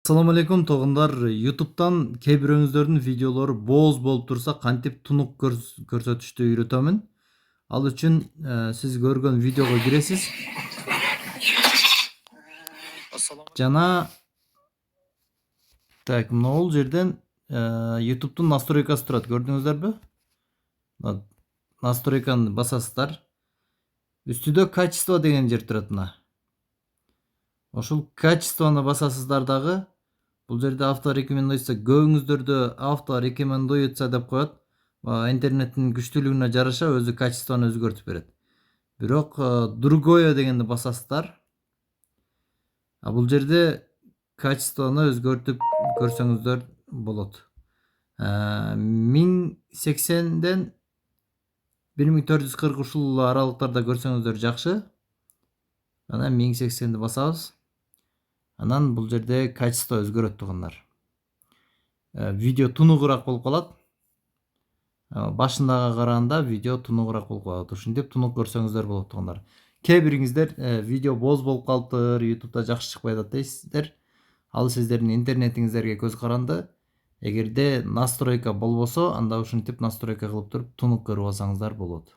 Assalamu алейкум туугандар. YouTube'дан кээ бирөөңүздөрдүн видеолору бооз болуп турса, кантип тунук көрсөтүштү үйрөтөмүн. Ал үчүн сиз көргөн видеого киресиз. Жана бул жерден YouTube'дун настройкасы турат. Көрдүңүздөрбү? Настройканы басасыздар. Үстүдө качество деген жер турат мына. Ошол качествону басасыздар дагы. Бул жерде авто рекомендуется, көбүңүздөрдө авто рекомендуется деп коет. Интернеттин күчтүүлүгүнө жараша өзү качествону өзгөртүп берет. Бирок другое дегенди басасыздар. Бул жерде качествону өзгөртүп көрсөңүздөр болот. 1080ден 1440 ушул аралыктарда көрсөңүздөр жакшы. Анан 1080ди басабыз. Анан бул жерде качество өзгөрөт туугандар. Видео тунугураак болуп калат. Башындагы караганда видео тунугураак болуп калат. Ушинтип тунук көрсөңүздөр болот туугандар. Кээ бириңиздер видео бооз болуп калыптыр, YouTube'да жакшы чыкпай атат дейсиздер. Ал сиздердин интернетиңиздерге көз каранды. Эгерде настройка болбосо, анда ушинтип настройка кылып туруп тунук көрүп алсаңыздар болот.